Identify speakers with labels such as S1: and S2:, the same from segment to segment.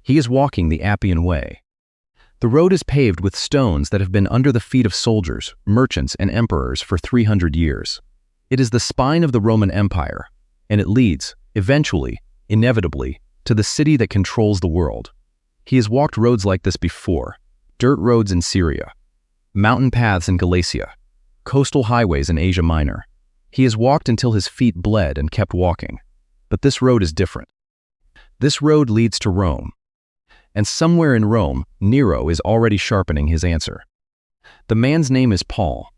S1: He is walking the Appian Way. The road is paved with stones that have been under the feet of soldiers, merchants, and emperors for 300 years. It is the spine of the Roman Empire, and it leads, eventually, inevitably, to the city that controls the world. He has walked roads like this before: dirt roads in Syria, mountain paths in Galatia, coastal highways in Asia Minor. He has walked until his feet bled and kept walking. But this road is different. This road leads to Rome. And somewhere in Rome, Nero is already sharpening his answer. The man's name is Paul.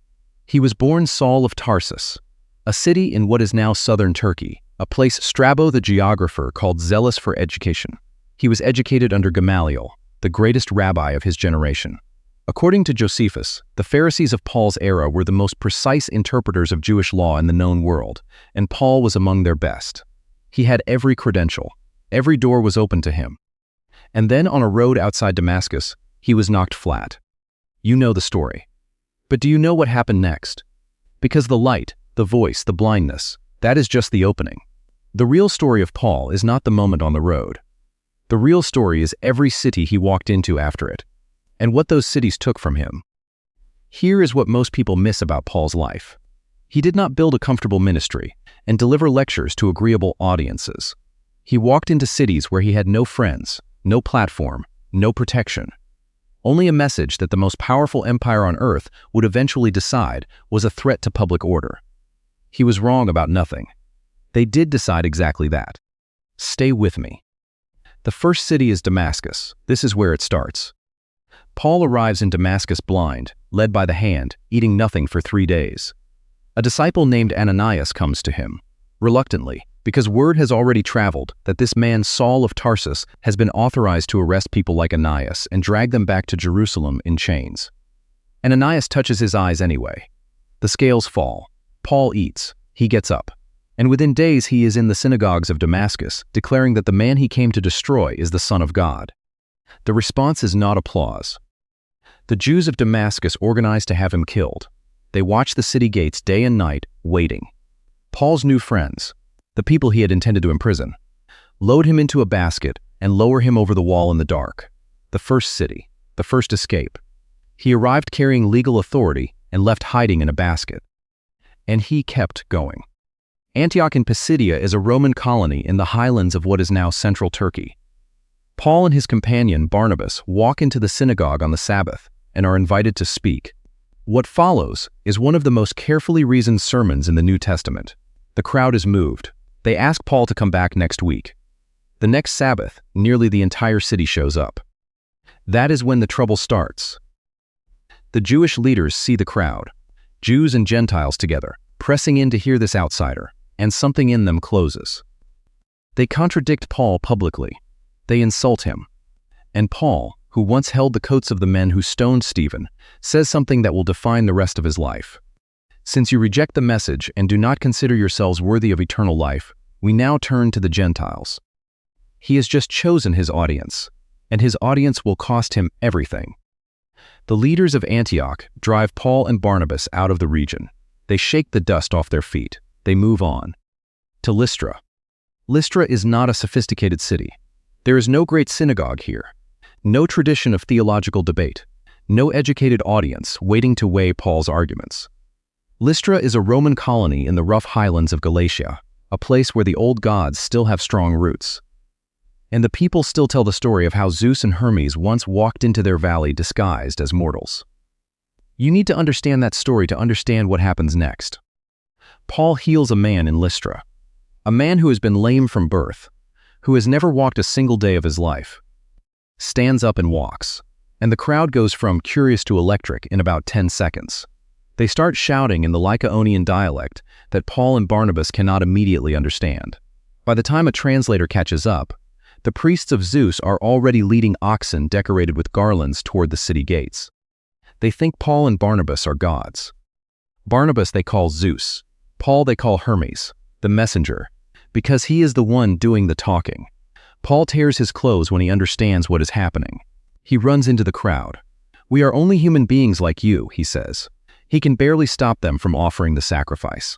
S1: He was born Saul of Tarsus, a city in what is now southern Turkey, a place Strabo the geographer called zealous for education. He was educated under Gamaliel, the greatest rabbi of his generation. According to Josephus, the Pharisees of Paul's era were the most precise interpreters of Jewish law in the known world, and Paul was among their best. He had every credential. Every door was open to him. And then on a road outside Damascus, he was knocked flat. You know the story. But do you know what happened next? Because the light, the voice, the blindness, that is just the opening. The real story of Paul is not the moment on the road. The real story is every city he walked into after it, and what those cities took from him. Here is what most people miss about Paul's life. He did not build a comfortable ministry and deliver lectures to agreeable audiences. He walked into cities where he had no friends, no platform, no protection. Only a message that the most powerful empire on earth would eventually decide was a threat to public order. He was wrong about nothing. They did decide exactly that. Stay with me. The first city is Damascus. This is where it starts. Paul arrives in Damascus blind, led by the hand, eating nothing for 3 days. A disciple named Ananias comes to him, reluctantly, because word has already traveled that this man Saul of Tarsus has been authorized to arrest people like Ananias and drag them back to Jerusalem in chains. Ananias touches his eyes anyway. The scales fall. Paul eats. He gets up. And within days he is in the synagogues of Damascus, declaring that the man he came to destroy is the Son of God. The response is not applause. The Jews of Damascus organize to have him killed. They watch the city gates day and night, waiting. Paul's new friends, the people he had intended to imprison, load him into a basket and lower him over the wall in the dark. The first city, the first escape. He arrived carrying legal authority and left hiding in a basket. And he kept going. Antioch in Pisidia is a Roman colony in the highlands of what is now central Turkey. Paul and his companion Barnabas walk into the synagogue on the Sabbath and are invited to speak. What follows is one of the most carefully reasoned sermons in the New Testament. The crowd is moved. They ask Paul to come back next week. The next Sabbath, nearly the entire city shows up. That is when the trouble starts. The Jewish leaders see the crowd, Jews and Gentiles together, pressing in to hear this outsider, and something in them closes. They contradict Paul publicly. They insult him. And Paul, who once held the coats of the men who stoned Stephen, says something that will define the rest of his life. Since you reject the message and do not consider yourselves worthy of eternal life, we now turn to the Gentiles. He has just chosen his audience, and his audience will cost him everything. The leaders of Antioch drive Paul and Barnabas out of the region. They shake the dust off their feet. They move on. To Lystra. Lystra is not a sophisticated city. There is no great synagogue here. No tradition of theological debate. No educated audience waiting to weigh Paul's arguments. Lystra is a Roman colony in the rough highlands of Galatia, a place where the old gods still have strong roots. And the people still tell the story of how Zeus and Hermes once walked into their valley disguised as mortals. You need to understand that story to understand what happens next. Paul heals a man in Lystra, a man who has been lame from birth, who has never walked a single day of his life. Stands up and walks, and the crowd goes from curious to electric in about 10 seconds. They start shouting in the Lycaonian dialect that Paul and Barnabas cannot immediately understand. By the time a translator catches up, the priests of Zeus are already leading oxen decorated with garlands toward the city gates. They think Paul and Barnabas are gods. Barnabas they call Zeus. Paul they call Hermes, the messenger, because he is the one doing the talking. Paul tears his clothes when he understands what is happening. He runs into the crowd. "We are only human beings like you," he says. He can barely stop them from offering the sacrifice.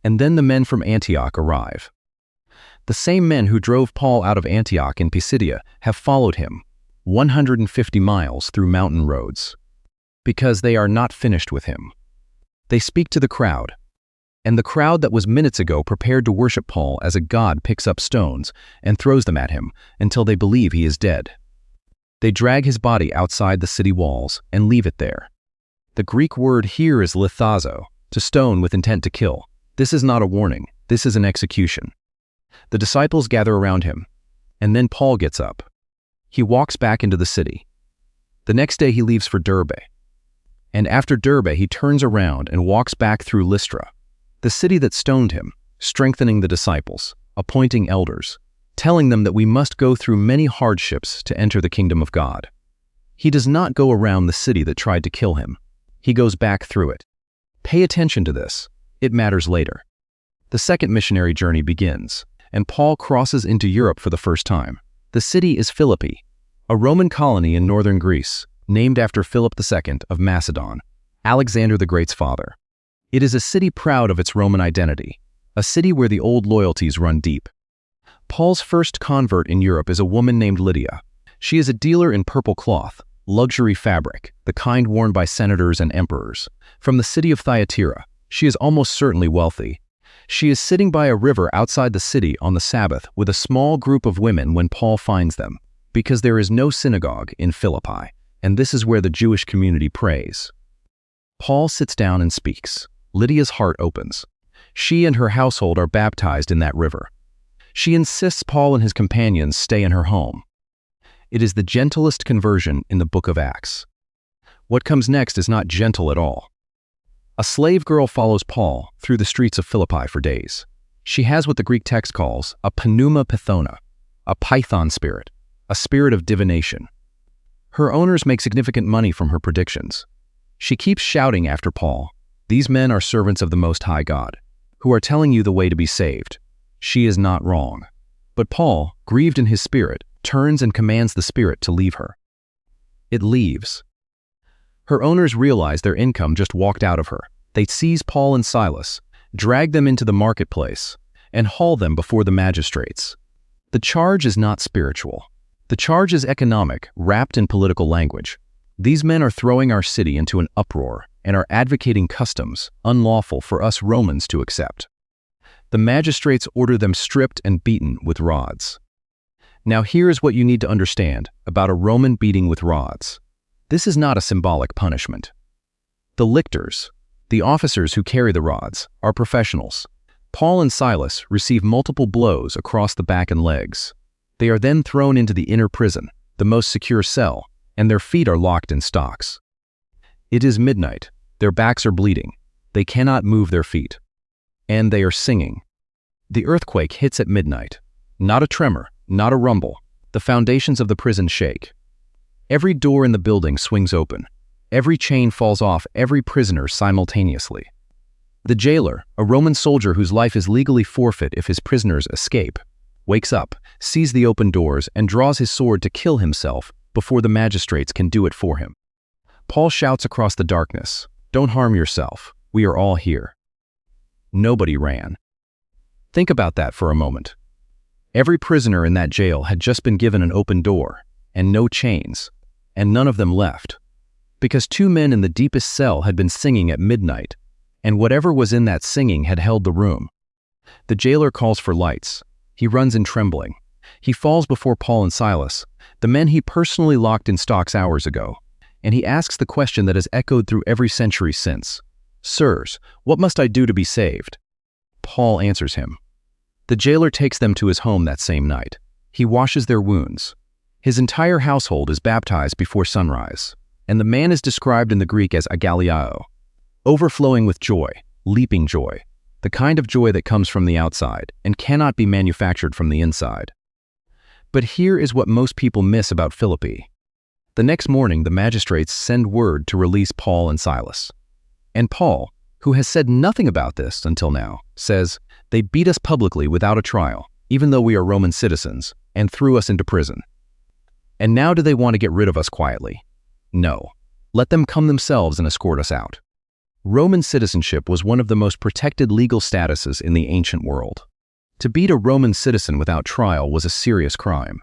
S1: And then the men from Antioch arrive. The same men who drove Paul out of Antioch in Pisidia have followed him 150 miles through mountain roads, because they are not finished with him. They speak to the crowd, and the crowd that was minutes ago prepared to worship Paul as a god picks up stones and throws them at him until they believe he is dead. They drag his body outside the city walls and leave it there. The Greek word here is lithazo, to stone with intent to kill. This is not a warning, this is an execution. The disciples gather around him, and then Paul gets up. He walks back into the city. The next day he leaves for Derbe. And after Derbe he turns around and walks back through Lystra, the city that stoned him, strengthening the disciples, appointing elders, telling them that we must go through many hardships to enter the kingdom of God. He does not go around the city that tried to kill him. He goes back through it. Pay attention to this. It matters later. The second missionary journey begins, and Paul crosses into Europe for the first time. The city is Philippi, a Roman colony in northern Greece, named after Philip II of Macedon, Alexander the Great's father. It is a city proud of its Roman identity, a city where the old loyalties run deep. Paul's first convert in Europe is a woman named Lydia. She is a dealer in purple cloth, luxury fabric, the kind worn by senators and emperors. From the city of Thyatira, she is almost certainly wealthy. She is sitting by a river outside the city on the Sabbath with a small group of women when Paul finds them, because there is no synagogue in Philippi, and this is where the Jewish community prays. Paul sits down and speaks. Lydia's heart opens. She and her household are baptized in that river. She insists Paul and his companions stay in her home. It is the gentlest conversion in the book of Acts. What comes next is not gentle at all. A slave girl follows Paul through the streets of Philippi for days. She has what the Greek text calls a pneuma pythona, a python spirit, a spirit of divination. Her owners make significant money from her predictions. She keeps shouting after Paul, "These men are servants of the Most High God, who are telling you the way to be saved." She is not wrong. But Paul, grieved in his spirit, turns and commands the spirit to leave her. It leaves. Her owners realize their income just walked out of her. They seize Paul and Silas, drag them into the marketplace, and haul them before the magistrates. The charge is not spiritual. The charge is economic, wrapped in political language. These men are throwing our city into an uproar and are advocating customs unlawful for us Romans to accept. The magistrates order them stripped and beaten with rods. Now here is what you need to understand about a Roman beating with rods. This is not a symbolic punishment. The lictors, the officers who carry the rods, are professionals. Paul and Silas receive multiple blows across the back and legs. They are then thrown into the inner prison, the most secure cell, and their feet are locked in stocks. It is midnight. Their backs are bleeding. They cannot move their feet. And they are singing. The earthquake hits at midnight. Not a tremor, not a rumble. The foundations of the prison shake. Every door in the building swings open. Every chain falls off every prisoner simultaneously. The jailer, a Roman soldier whose life is legally forfeit if his prisoners escape, wakes up, sees the open doors, and draws his sword to kill himself before the magistrates can do it for him. Paul shouts across the darkness, "Don't harm yourself. We are all here." Nobody ran. Think about that for a moment. Every prisoner in that jail had just been given an open door, and no chains, and none of them left, because two men in the deepest cell had been singing at midnight, and whatever was in that singing had held the room. The jailer calls for lights. He runs in trembling. He falls before Paul and Silas, the men he personally locked in stocks hours ago, and he asks the question that has echoed through every century since. "Sirs, what must I do to be saved?" Paul answers him. The jailer takes them to his home that same night. He washes their wounds. His entire household is baptized before sunrise, and the man is described in the Greek as agaliao, overflowing with joy, leaping joy, the kind of joy that comes from the outside and cannot be manufactured from the inside. But here is what most people miss about Philippi. The next morning, the magistrates send word to release Paul and Silas. And Paul, who has said nothing about this until now, says, "They beat us publicly without a trial, even though we are Roman citizens, and threw us into prison. And now do they want to get rid of us quietly? No. Let them come themselves and escort us out." Roman citizenship was one of the most protected legal statuses in the ancient world. To beat a Roman citizen without trial was a serious crime.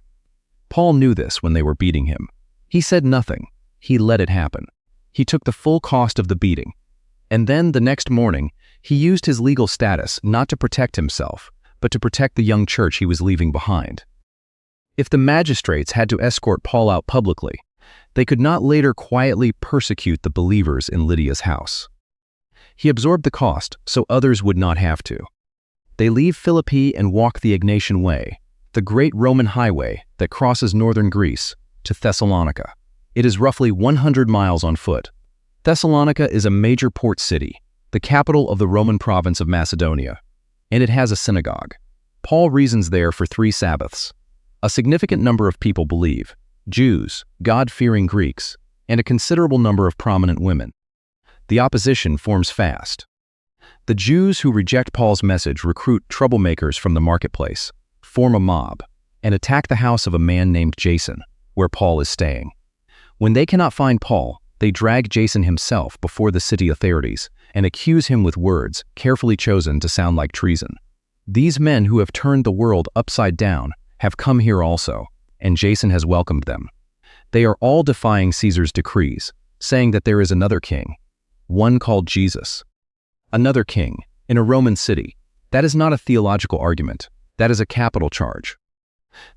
S1: Paul knew this when they were beating him. He said nothing. He let it happen. He took the full cost of the beating. And then, the next morning, he used his legal status not to protect himself, but to protect the young church he was leaving behind. If the magistrates had to escort Paul out publicly, they could not later quietly persecute the believers in Lydia's house. He absorbed the cost so others would not have to. They leave Philippi and walk the Egnatian Way, the great Roman highway that crosses northern Greece, to Thessalonica. It is roughly 100 miles on foot. Thessalonica is a major port city, the capital of the Roman province of Macedonia, and it has a synagogue. Paul reasons there for 3 Sabbaths. A significant number of people believe: Jews, God-fearing Greeks, and a considerable number of prominent women. The opposition forms fast. The Jews who reject Paul's message recruit troublemakers from the marketplace, form a mob, and attack the house of a man named Jason, where Paul is staying. When they cannot find Paul, they drag Jason himself before the city authorities and accuse him with words carefully chosen to sound like treason. These men who have turned the world upside down have come here also, and Jason has welcomed them. They are all defying Caesar's decrees, saying that there is another king, one called Jesus. Another king, in a Roman city. That is not a theological argument. That is a capital charge.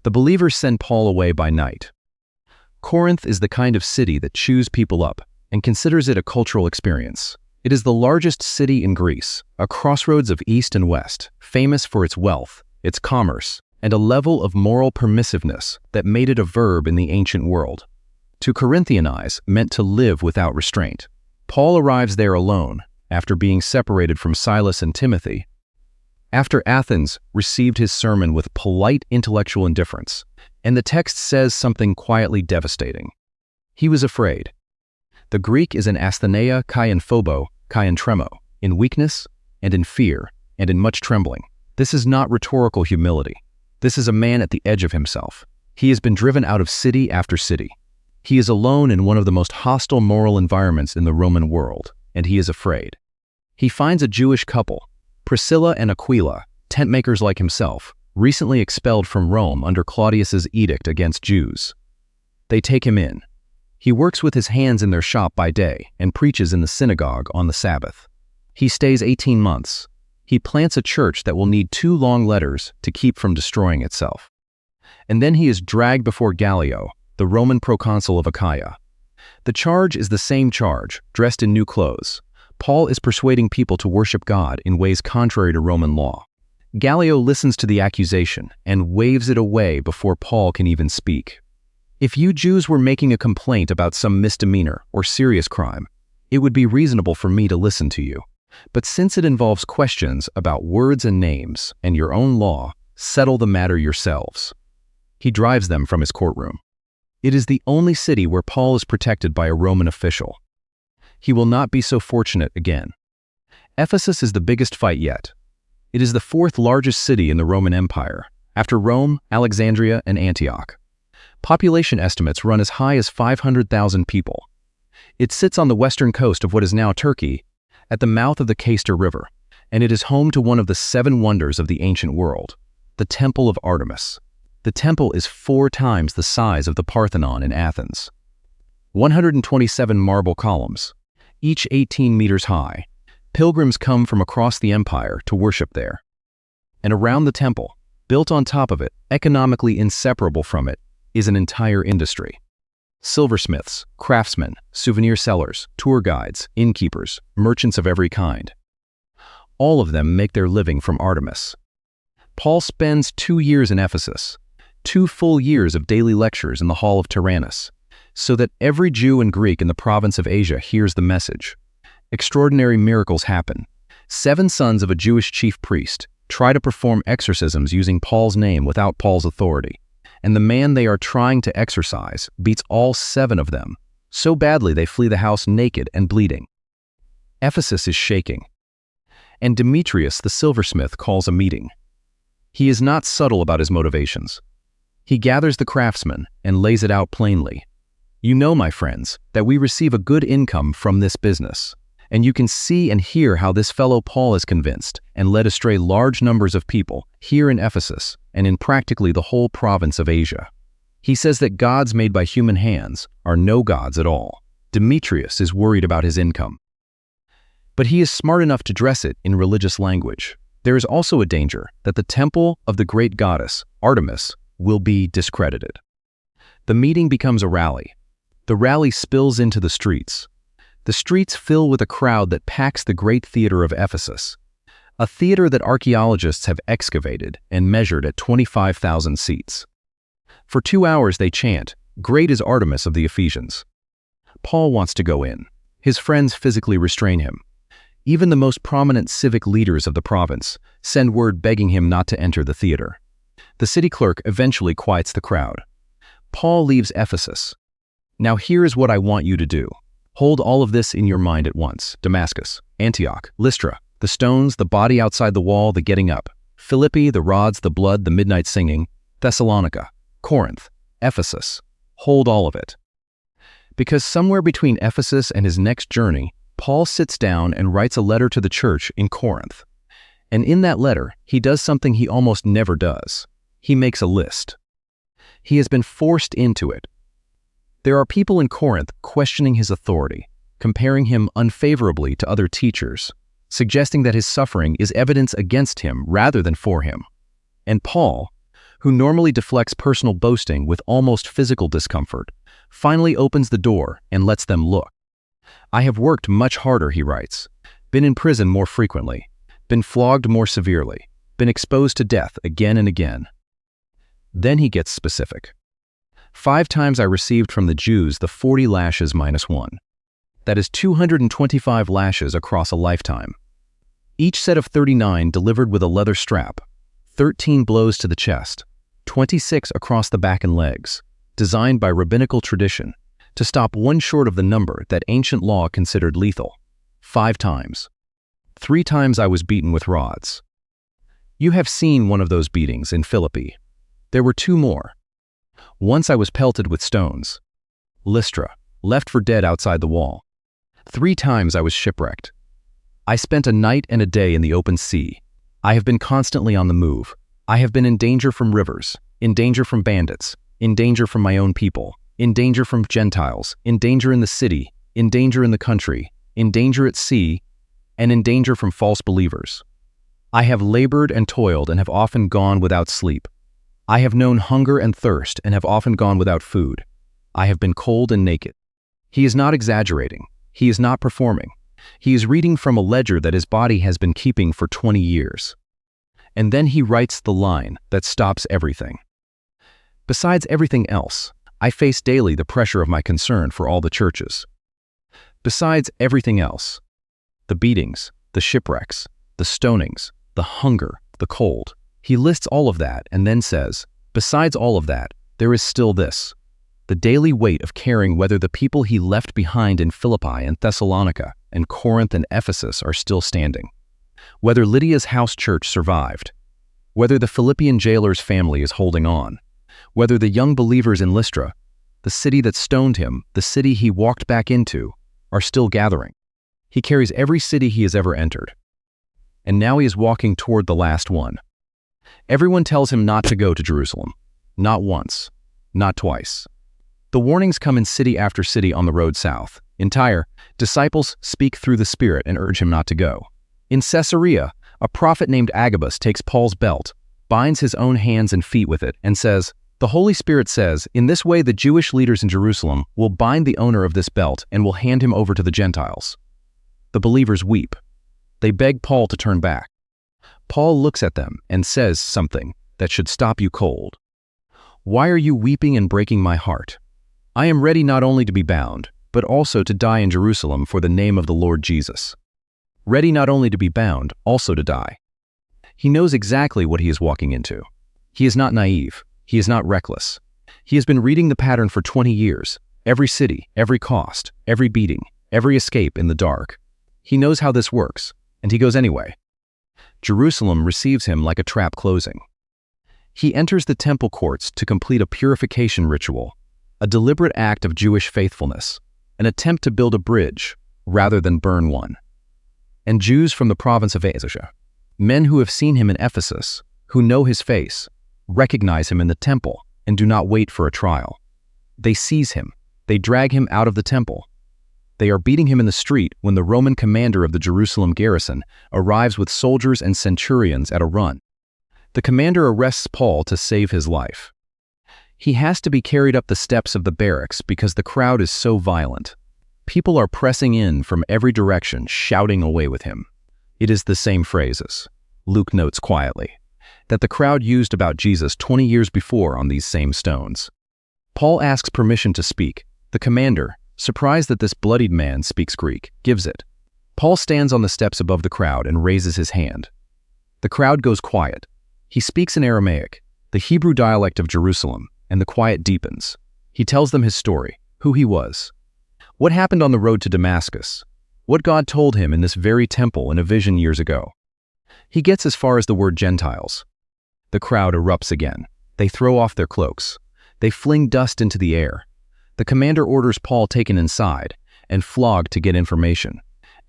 S1: The believers send Paul away by night. Corinth is the kind of city that chews people up and considers it a cultural experience. It is the largest city in Greece, a crossroads of east and west, famous for its wealth, its commerce, and a level of moral permissiveness that made it a verb in the ancient world. To Corinthianize meant to live without restraint. Paul arrives there alone, after being separated from Silas and Timothy. After Athens received his sermon with polite intellectual indifference, and the text says something quietly devastating. He was afraid. The Greek is an astheneia kai en phobo, kai en tremo, in weakness and in fear and in much trembling. This is not rhetorical humility. This is a man at the edge of himself. He has been driven out of city after city. He is alone in one of the most hostile moral environments in the Roman world, and he is afraid. He finds a Jewish couple, Priscilla and Aquila, tent makers like himself, recently expelled from Rome under Claudius's edict against Jews. They take him in. He works with his hands in their shop by day and preaches in the synagogue on the Sabbath. He stays 18 months. He plants a church that will need 2 long letters to keep from destroying itself. And then he is dragged before Gallio, the Roman proconsul of Achaia. The charge is the same charge, dressed in new clothes. Paul is persuading people to worship God in ways contrary to Roman law. Gallio listens to the accusation and waves it away before Paul can even speak. If you Jews were making a complaint about some misdemeanor or serious crime, it would be reasonable for me to listen to you. But since it involves questions about words and names and your own law, settle the matter yourselves. He drives them from his courtroom. It is the only city where Paul is protected by a Roman official. He will not be so fortunate again. Ephesus is the biggest fight yet. It is the 4th largest city in the Roman Empire, after Rome, Alexandria, and Antioch. Population estimates run as high as 500,000 people. It sits on the western coast of what is now Turkey, at the mouth of the Cayster River, and it is home to one of the 7 wonders of the ancient world, the Temple of Artemis. The temple is 4 times the size of the Parthenon in Athens. 127 marble columns, each 18 meters high. Pilgrims come from across the empire to worship there. And around the temple, built on top of it, economically inseparable from it, is an entire industry. Silversmiths, craftsmen, souvenir sellers, tour guides, innkeepers, merchants of every kind. All of them make their living from Artemis. Paul spends 2 years in Ephesus, 2 full years of daily lectures in the hall of Tyrannus, so that every Jew and Greek in the province of Asia hears the message. Extraordinary miracles happen. 7 sons of a Jewish chief priest try to perform exorcisms using Paul's name without Paul's authority, and the man they are trying to exorcise beats all 7 of them, so badly they flee the house naked and bleeding. Ephesus is shaking, and Demetrius the silversmith calls a meeting. He is not subtle about his motivations. He gathers the craftsmen and lays it out plainly. You know, my friends, that we receive a good income from this business, And you can see and hear how this fellow Paul is convinced and led astray large numbers of people here in Ephesus and in practically the whole province of Asia. He says that gods made by human hands are no gods at all. Demetrius is worried about his income. But he is smart enough to dress it in religious language. There is also a danger that the temple of the great goddess, Artemis, will be discredited. The meeting becomes a rally. The rally spills into the streets. The streets fill with a crowd that packs the great theater of Ephesus, a theater that archaeologists have excavated and measured at 25,000 seats. For 2 hours they chant, "Great is Artemis of the Ephesians." Paul wants to go in. His friends physically restrain him. Even the most prominent civic leaders of the province send word begging him not to enter the theater. The city clerk eventually quiets the crowd. Paul leaves Ephesus. "Now here is what I want you to do. Hold all of this in your mind at once. Damascus, Antioch, Lystra, the stones, the body outside the wall, the getting up. Philippi, the rods, the blood, the midnight singing. Thessalonica, Corinth, Ephesus. Hold all of it." Because somewhere between Ephesus and his next journey, Paul sits down and writes a letter to the church in Corinth. And in that letter, he does something he almost never does. He makes a list. He has been forced into it. There are people in Corinth questioning his authority, comparing him unfavorably to other teachers, suggesting that his suffering is evidence against him rather than for him. And Paul, who normally deflects personal boasting with almost physical discomfort, finally opens the door and lets them look. "I have worked much harder," he writes, "been in prison more frequently, been flogged more severely, been exposed to death again and again." Then he gets specific. 5 times I received from the Jews the 40 lashes minus 1. That is 225 lashes across a lifetime. Each set of 39 delivered with a leather strap, 13 blows to the chest, 26 across the back and legs, designed by rabbinical tradition, to stop one short of the number that ancient law considered lethal. 5 times. 3 times I was beaten with rods. You have seen one of those beatings in Philippi. There were 2 more. Once I was pelted with stones. Lystra, left for dead outside the wall. 3 times I was shipwrecked. I spent a night and a day in the open sea. I have been constantly on the move. I have been in danger from rivers, in danger from bandits, in danger from my own people, in danger from Gentiles, in danger in the city, in danger in the country, in danger at sea, and in danger from false believers. I have labored and toiled and have often gone without sleep. I have known hunger and thirst and have often gone without food. I have been cold and naked. He is not exaggerating. He is not performing. He is reading from a ledger that his body has been keeping for 20 years. And then he writes the line that stops everything. Besides everything else, I face daily the pressure of my concern for all the churches. Besides everything else, the beatings, the shipwrecks, the stonings, the hunger, the cold. He lists all of that and then says, besides all of that, there is still this, the daily weight of caring whether the people he left behind in Philippi and Thessalonica and Corinth and Ephesus are still standing, whether Lydia's house church survived, whether the Philippian jailer's family is holding on, whether the young believers in Lystra, the city that stoned him, the city he walked back into, are still gathering. He carries every city he has ever entered. And now he is walking toward the last one. Everyone tells him not to go to Jerusalem. Not once. Not twice. The warnings come in city after city on the road south. In Tyre, disciples speak through the Spirit and urge him not to go. In Caesarea, a prophet named Agabus takes Paul's belt, binds his own hands and feet with it, and says, "The Holy Spirit says, in this way the Jewish leaders in Jerusalem will bind the owner of this belt and will hand him over to the Gentiles." The believers weep. They beg Paul to turn back. Paul looks at them and says something that should stop you cold. "Why are you weeping and breaking my heart? I am ready not only to be bound, but also to die in Jerusalem for the name of the Lord Jesus." Ready not only to be bound, also to die. He knows exactly what he is walking into. He is not naive. He is not reckless. He has been reading the pattern for 20 years. Every city, every cost, every beating, every escape in the dark. He knows how this works, and he goes anyway. Jerusalem receives him like a trap closing. He enters the temple courts to complete a purification ritual, a deliberate act of Jewish faithfulness, an attempt to build a bridge rather than burn one. and Jews from the province of Asia, men who have seen him in Ephesus, who know his face, recognize him in the temple, and do not wait for a trial. They seize him. They drag him out of the temple. They are beating him in the street when the Roman commander of the Jerusalem garrison arrives with soldiers and centurions at a run. The commander arrests Paul to save his life. He has to be carried up the steps of the barracks because the crowd is so violent. People are pressing in from every direction, shouting away with him. It is the same phrases, Luke notes quietly, that the crowd used about Jesus 20 years before on these same stones. Paul asks permission to speak. The commander, surprised that this bloodied man speaks Greek, gives it. Paul stands on the steps above the crowd and raises his hand. The crowd goes quiet. He speaks in Aramaic, the Hebrew dialect of Jerusalem, and the quiet deepens. He tells them his story, who he was, what happened on the road to Damascus, what God told him in this very temple in a vision years ago. He gets as far as the word Gentiles. The crowd erupts again. They throw off their cloaks. They fling dust into the air. The commander orders Paul taken inside and flogged to get information.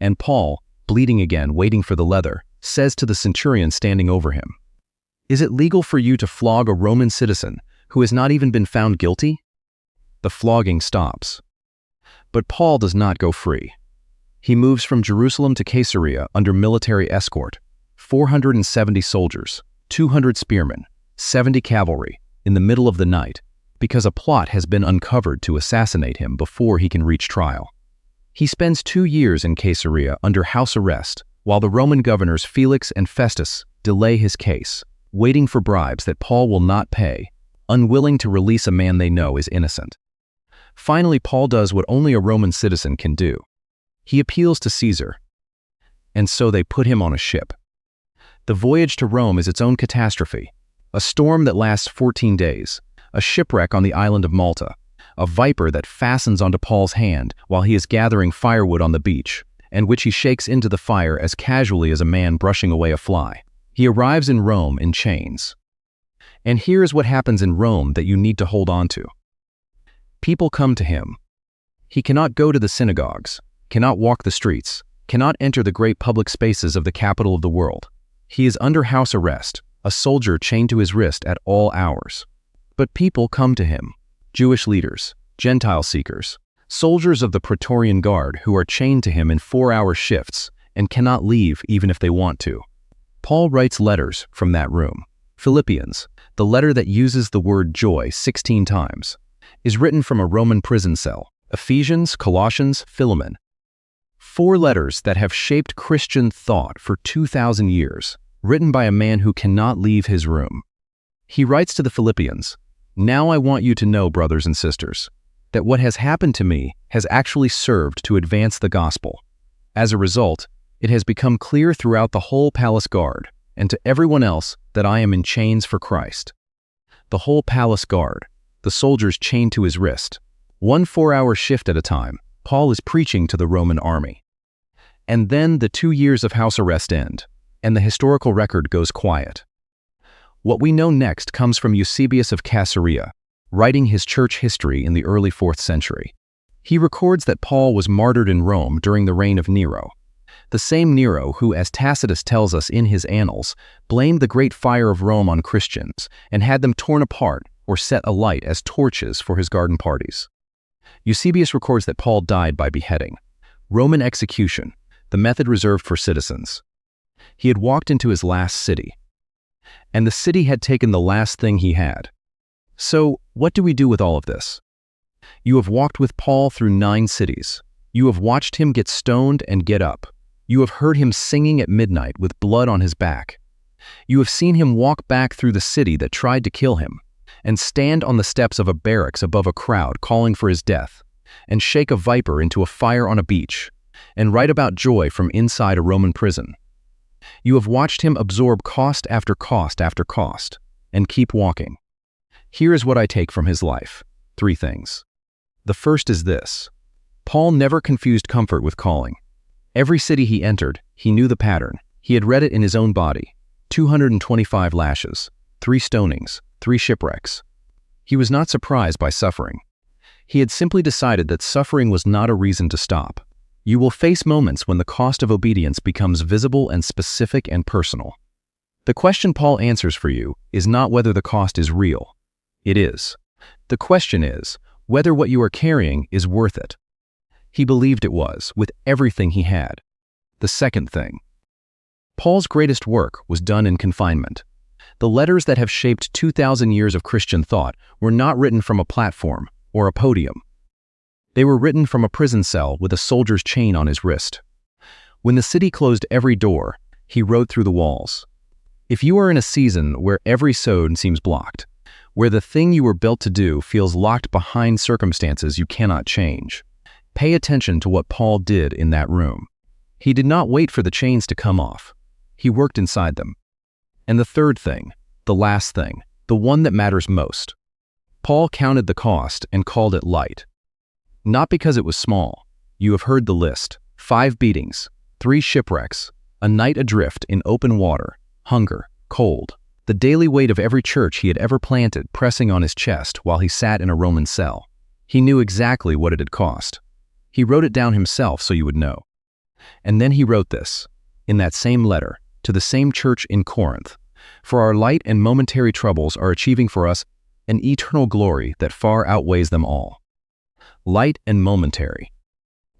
S1: And Paul, bleeding again, waiting for the leather, says to the centurion standing over him, "Is it legal for you to flog a Roman citizen who has not even been found guilty?" The flogging stops. But Paul does not go free. He moves from Jerusalem to Caesarea under military escort, 470 soldiers, 200 spearmen, 70 cavalry, in the middle of the night, because a plot has been uncovered to assassinate him before he can reach trial. He spends 2 years in Caesarea under house arrest, while the Roman governors Felix and Festus delay his case, waiting for bribes that Paul will not pay, unwilling to release a man they know is innocent. Finally, Paul does what only a Roman citizen can do. He appeals to Caesar. And so they put him on a ship. The voyage to Rome is its own catastrophe, a storm that lasts 14 days, a shipwreck on the island of Malta, a viper that fastens onto Paul's hand while he is gathering firewood on the beach, and which he shakes into the fire as casually as a man brushing away a fly. He arrives in Rome in chains. And here is what happens in Rome that you need to hold on to. People come to him. He cannot go to the synagogues, cannot walk the streets, cannot enter the great public spaces of the capital of the world. He is under house arrest, a soldier chained to his wrist at all hours. But people come to him, Jewish leaders, Gentile seekers, soldiers of the Praetorian Guard who are chained to him in 4-hour shifts and cannot leave even if they want to. Paul writes letters from that room. Philippians, the letter that uses the word joy 16 times, is written from a Roman prison cell. Ephesians, Colossians, Philemon. 4 letters that have shaped Christian thought for 2,000 years, written by a man who cannot leave his room. He writes to the Philippians, "Now I want you to know, brothers and sisters, that what has happened to me has actually served to advance the gospel. As a result, it has become clear throughout the whole palace guard and to everyone else that I am in chains for Christ." The whole palace guard, the soldiers chained to his wrist. 1 4-hour shift at a time, Paul is preaching to the Roman army. And then the 2 years of house arrest end, and the historical record goes quiet. What we know next comes from Eusebius of Caesarea, writing his church history in the early 4th century. He records that Paul was martyred in Rome during the reign of Nero, the same Nero who, as Tacitus tells us in his annals, blamed the great fire of Rome on Christians and had them torn apart or set alight as torches for his garden parties. Eusebius records that Paul died by beheading, Roman execution, the method reserved for citizens. He had walked into his last city, and the city had taken the last thing he had. So, what do we do with all of this? You have walked with Paul through 9 cities. You have watched him get stoned and get up. You have heard him singing at midnight with blood on his back. You have seen him walk back through the city that tried to kill him, and stand on the steps of a barracks above a crowd calling for his death, and shake a viper into a fire on a beach, and write about joy from inside a Roman prison. You have watched him absorb cost after cost after cost, and keep walking. Here is what I take from his life. 3 things. The first is this. Paul never confused comfort with calling. Every city he entered, he knew the pattern. He had read it in his own body. 225 lashes, 3 stonings, 3 shipwrecks. He was not surprised by suffering. He had simply decided that suffering was not a reason to stop. You will face moments when the cost of obedience becomes visible and specific and personal. The question Paul answers for you is not whether the cost is real. It is. The question is whether what you are carrying is worth it. He believed it was, with everything he had. The second thing. Paul's greatest work was done in confinement. The letters that have shaped 2,000 years of Christian thought were not written from a platform or a podium. They were written from a prison cell with a soldier's chain on his wrist. When the city closed every door, he wrote through the walls. If you are in a season where every zone seems blocked, where the thing you were built to do feels locked behind circumstances you cannot change, pay attention to what Paul did in that room. He did not wait for the chains to come off. He worked inside them. And the third thing, the last thing, the one that matters most. Paul counted the cost and called it light. Not because it was small. You have heard the list. 5 beatings, 3 shipwrecks, a night adrift in open water, hunger, cold, the daily weight of every church he had ever planted pressing on his chest while he sat in a Roman cell. He knew exactly what it had cost. He wrote it down himself so you would know. And then he wrote this, in that same letter, to the same church in Corinth. For our light and momentary troubles are achieving for us an eternal glory that far outweighs them all. Light and momentary.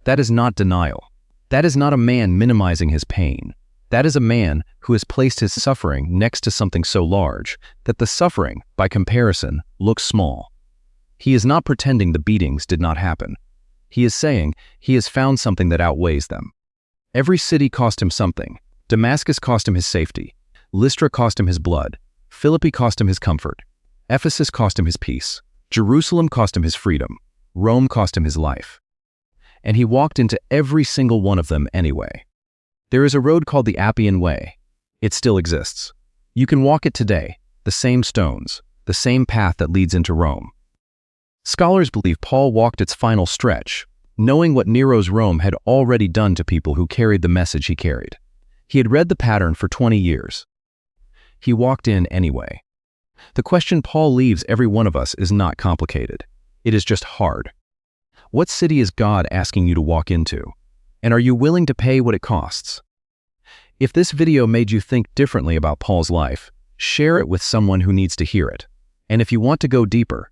S1: That is not denial. That is not a man minimizing his pain. That is a man who has placed his suffering next to something so large that the suffering, by comparison, looks small. He is not pretending the beatings did not happen. He is saying he has found something that outweighs them. Every city cost him something. Damascus cost him his safety. Lystra cost him his blood. Philippi cost him his comfort. Ephesus cost him his peace. Jerusalem cost him his freedom. Rome cost him his life. And he walked into every single one of them anyway. There is a road called the Appian Way. It still exists. You can walk it today, the same stones, the same path that leads into Rome. Scholars believe Paul walked its final stretch, knowing what Nero's Rome had already done to people who carried the message he carried. He had read the pattern for 20 years. He walked in anyway. The question Paul leaves every one of us is not complicated. It is just hard. What city is God asking you to walk into? And are you willing to pay what it costs? If this video made you think differently about Paul's life, share it with someone who needs to hear it. And if you want to go deeper,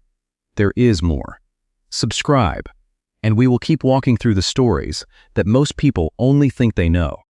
S1: there is more. Subscribe, and we will keep walking through the stories that most people only think they know.